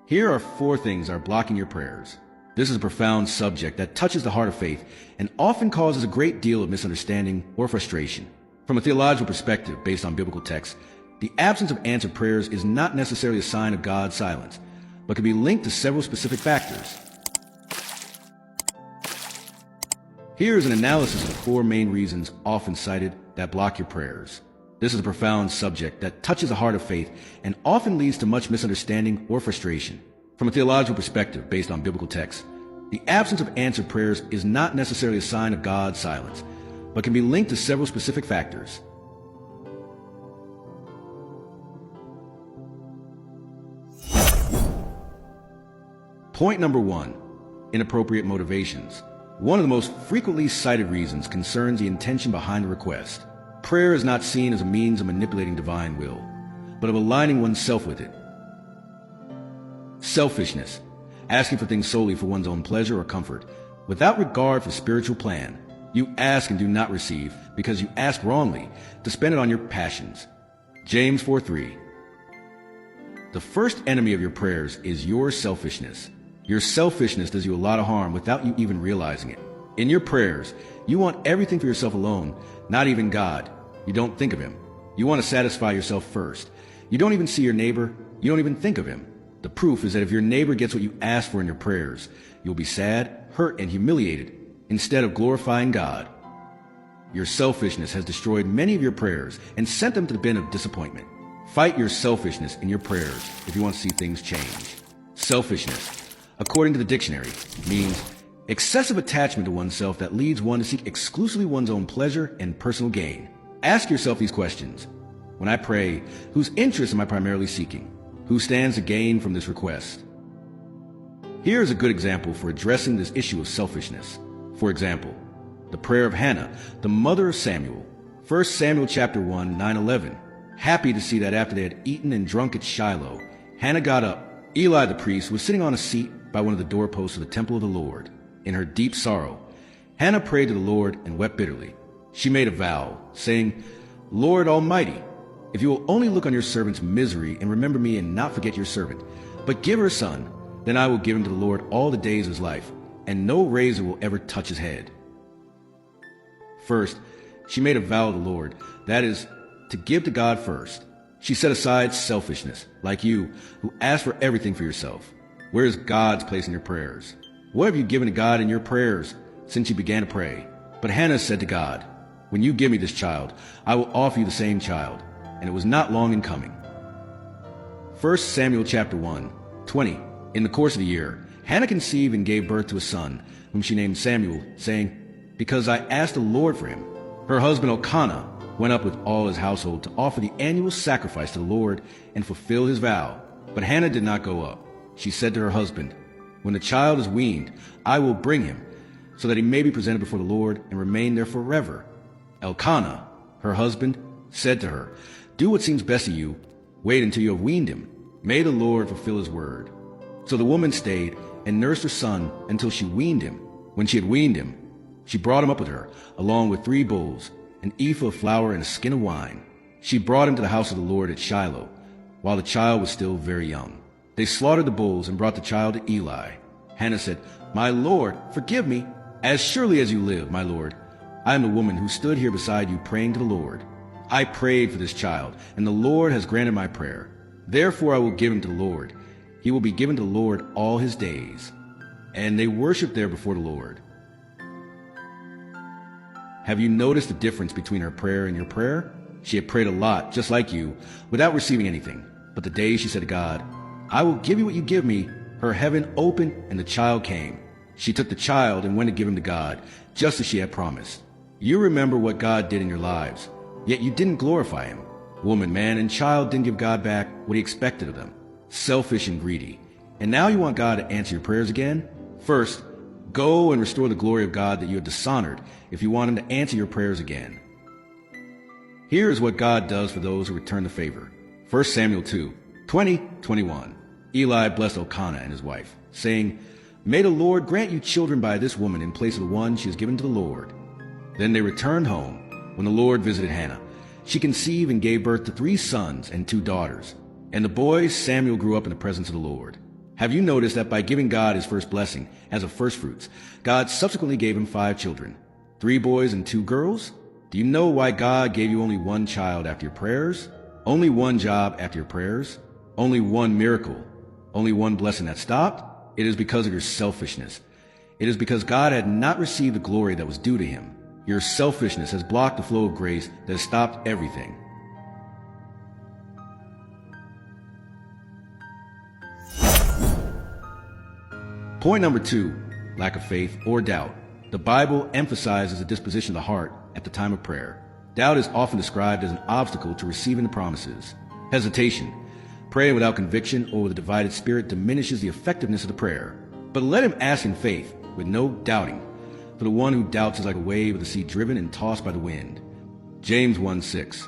Here are 4 things that are blocking your prayers. This is a profound subject that touches the heart of faith and often causes a great deal of misunderstanding or frustration. From a theological perspective based on biblical texts, the absence of answered prayers is not necessarily a sign of God's silence, but can be linked to several specific factors. Here is an analysis of the 4 main reasons often cited that block your prayers. This is a profound subject that touches the heart of faith and often leads to much misunderstanding or frustration. From a theological perspective based on biblical texts, the absence of answered prayers is not necessarily a sign of God's silence, but can be linked to several specific factors. Point number 1, inappropriate motivations. One of the most frequently cited reasons concerns the intention behind the request. Prayer is not seen as a means of manipulating divine will, but of aligning oneself with it. Selfishness, asking for things solely for one's own pleasure or comfort, without regard for spiritual plan. You ask and do not receive because you ask wrongly to spend it on your passions. James 4:3. The first enemy of your prayers is your selfishness. Your selfishness does you a lot of harm without you even realizing it. In your prayers, you want everything for yourself alone, not even God. You don't think of Him. You want to satisfy yourself first. You don't even see your neighbor. You don't even think of him. The proof is that if your neighbor gets what you ask for in your prayers, you'll be sad, hurt, and humiliated instead of glorifying God. Your selfishness has destroyed many of your prayers and sent them to the bin of disappointment. Fight your selfishness in your prayers if you want to see things change. Selfishness, according to the dictionary, means excessive attachment to oneself that leads one to seek exclusively one's own pleasure and personal gain. Ask yourself these questions. When I pray, whose interest am I primarily seeking? Who stands to gain from this request? Here is a good example for addressing this issue of selfishness. For example, the prayer of Hannah, the mother of Samuel. 1 Samuel chapter 1, 9-11. Happy to see that after they had eaten and drunk at Shiloh, Hannah got up. Eli the priest was sitting on a seat by one of the doorposts of the temple of the Lord. In her deep sorrow, Hannah prayed to the Lord and wept bitterly. She made a vow, saying, Lord Almighty, if you will only look on your servant's misery and remember me and not forget your servant, but give her a son, then I will give him to the Lord all the days of his life, and no razor will ever touch his head. First, she made a vow to the Lord, that is, to give to God first. She set aside selfishness, like you, who ask for everything for yourself. Where is God's place in your prayers? What have you given to God in your prayers since you began to pray? But Hannah said to God, when you give me this child, I will offer you the same child. And it was not long in coming. 1 Samuel chapter 1, 20. In the course of the year, Hannah conceived and gave birth to a son, whom she named Samuel, saying, because I asked the Lord for him. Her husband Elkanah went up with all his household to offer the annual sacrifice to the Lord and fulfill his vow. But Hannah did not go up. She said to her husband, when the child is weaned, I will bring him, so that he may be presented before the Lord and remain there forever. Elkanah, her husband, said to her, do what seems best to you. Wait until you have weaned him. May the Lord fulfill his word. So the woman stayed and nursed her son until she weaned him. When she had weaned him, she brought him up with her, along with 3 bulls, an ephah of flour, and a skin of wine. She brought him to the house of the Lord at Shiloh, while the child was still very young. They slaughtered the bulls and brought the child to Eli. Hannah said, my Lord, forgive me. As surely as you live, my Lord, I am the woman who stood here beside you praying to the Lord. I prayed for this child, and the Lord has granted my prayer. Therefore I will give him to the Lord. He will be given to the Lord all his days. And they worshiped there before the Lord. Have you noticed the difference between her prayer and your prayer? She had prayed a lot, just like you, without receiving anything. But the day she said to God, I will give you what you give me, her heaven opened and the child came. She took the child and went to give him to God, just as she had promised. You remember what God did in your lives. Yet you didn't glorify him. Woman, man, and child didn't give God back what he expected of them. Selfish and greedy. And now you want God to answer your prayers again? First, go and restore the glory of God that you have dishonored if you want him to answer your prayers again. Here is what God does for those who return the favor. 1 Samuel 2, 20-21. Eli blessed Elkanah and his wife, saying, may the Lord grant you children by this woman in place of the one she has given to the Lord. Then they returned home. When the Lord visited Hannah, she conceived and gave birth to 3 sons and 2 daughters. And the boy Samuel grew up in the presence of the Lord. Have you noticed that by giving God his first blessing as a first fruits, God subsequently gave him 5 children, 3 boys and 2 girls? Do you know why God gave you only 1 child after your prayers? Only 1 job after your prayers? Only 1 miracle? Only 1 blessing that stopped? It is because of your selfishness. It is because God had not received the glory that was due to him. Your selfishness has blocked the flow of grace that has stopped everything. Point number 2, lack of faith or doubt. The Bible emphasizes the disposition of the heart at the time of prayer. Doubt is often described as an obstacle to receiving the promises. Hesitation. Praying without conviction or with a divided spirit diminishes the effectiveness of the prayer. But let him ask in faith, with no doubting. For the one who doubts is like a wave of the sea driven and tossed by the wind. James 1:6.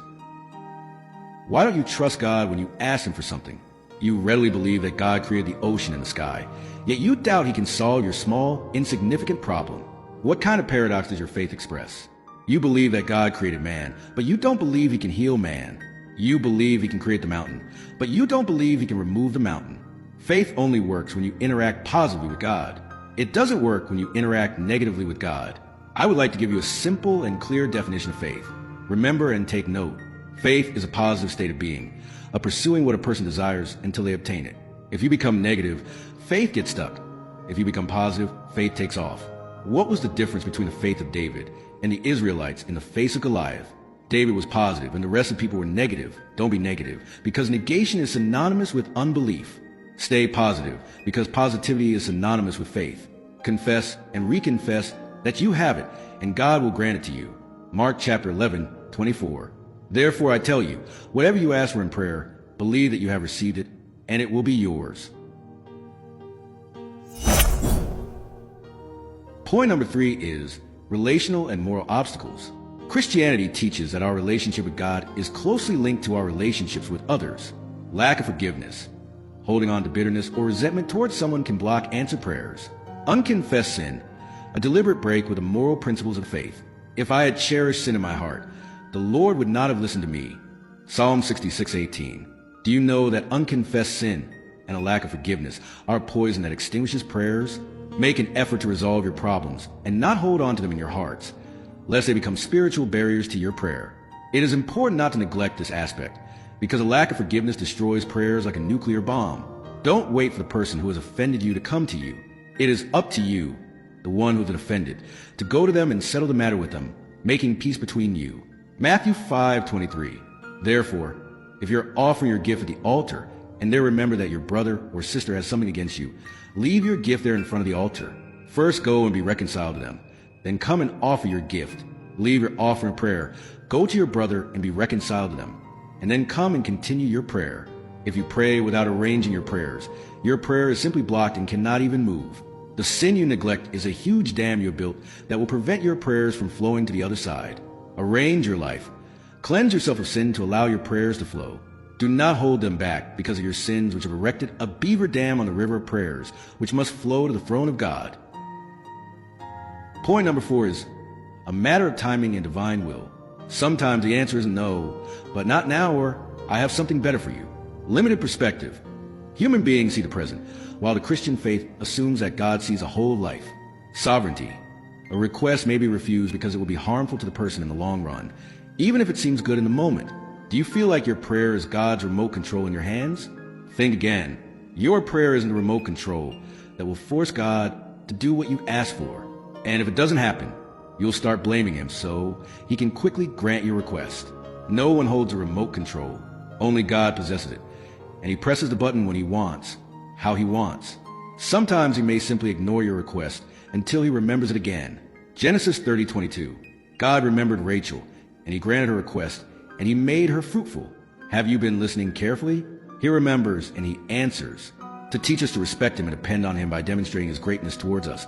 Why don't you trust God when you ask him for something? You readily believe that God created the ocean and the sky, yet you doubt he can solve your small, insignificant problem. What kind of paradox does your faith express? You believe that God created man, but you don't believe he can heal man. You believe he can create the mountain, but you don't believe he can remove the mountain. Faith only works when you interact positively with God. It doesn't work when you interact negatively with God. I would like to give you a simple and clear definition of faith. Remember and take note. Faith is a positive state of being, a pursuing what a person desires until they obtain it. If you become negative, faith gets stuck. If you become positive, faith takes off. What was the difference between the faith of David and the Israelites in the face of Goliath? David was positive and the rest of the people were negative. Don't be negative, because negation is synonymous with unbelief. Stay positive, because positivity is synonymous with faith. Confess and reconfess that you have it, and God will grant it to you. Mark chapter 11:24. Therefore I tell you, whatever you ask for in prayer, believe that you have received it, and it will be yours. Point number 3 is relational and moral obstacles. Christianity teaches that our relationship with God is closely linked to our relationships with others. Lack of forgiveness. Holding on to bitterness or resentment towards someone can block answered prayers. Unconfessed sin. A deliberate break with the moral principles of faith. If I had cherished sin in my heart, the Lord would not have listened to me. Psalm 66:18. Do you know that unconfessed sin and a lack of forgiveness are a poison that extinguishes prayers? Make an effort to resolve your problems and not hold on to them in your hearts, lest they become spiritual barriers to your prayer. It is important not to neglect this aspect, because a lack of forgiveness destroys prayers like a nuclear bomb. Don't wait for the person who has offended you to come to you. It is up to you, the one who has been offended, to go to them and settle the matter with them, making peace between you. Matthew 5:23. Therefore, if you're offering your gift at the altar, and there remember that your brother or sister has something against you, leave your gift there in front of the altar. First go and be reconciled to them. Then come and offer your gift. Leave your offering of prayer. Go to your brother and be reconciled to them. And then come and continue your prayer. If you pray without arranging your prayer is simply blocked and cannot even move. The sin you neglect is a huge dam you have built that will prevent your prayers from flowing to the other side. Arrange your life. Cleanse yourself of sin to allow your prayers to flow. Do not hold them back because of your sins, which have erected a beaver dam on the river of prayers, which must flow to the throne of God. Point number 4 is a matter of timing and divine will. Sometimes the answer is no, but not now, or I have something better for you. Limited perspective. Human beings see the present, while the Christian faith assumes that God sees a whole life. Sovereignty. A request may be refused because it will be harmful to the person in the long run, even if it seems good in the moment. Do you feel like your prayer is God's remote control in your hands? Think again. Your prayer isn't the remote control that will force God to do what you ask for. And if it doesn't happen, you'll start blaming him so he can quickly grant your request. No one holds a remote control. Only God possesses it. And he presses the button when he wants, how he wants. Sometimes he may simply ignore your request until he remembers it again. Genesis 30:22. God remembered Rachel, and he granted her request, and he made her fruitful. Have you been listening carefully? He remembers and he answers, to teach us to respect him and depend on him by demonstrating his greatness towards us.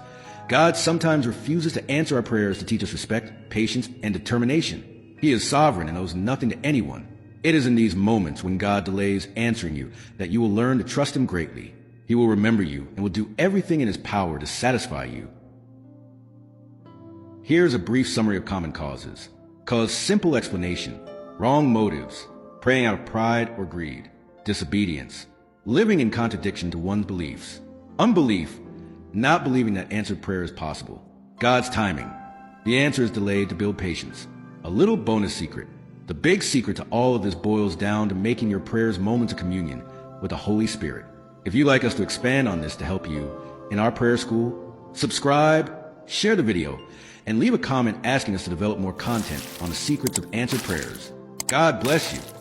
God sometimes refuses to answer our prayers to teach us respect, patience, and determination. He is sovereign and owes nothing to anyone. It is in these moments when God delays answering you that you will learn to trust him greatly. He will remember you and will do everything in his power to satisfy you. Here's a brief summary of common causes. Cause: simple explanation, wrong motives, praying out of pride or greed, disobedience, living in contradiction to one's beliefs. Unbelief, not believing that answered prayer is possible. God's timing. The answer is delayed to build patience. A little bonus secret. The big secret to all of this boils down to making your prayers moments of communion with the Holy Spirit. If you'd like us to expand on this to help you in our prayer school, subscribe, share the video, and leave a comment asking us to develop more content on the secrets of answered prayers. God bless you.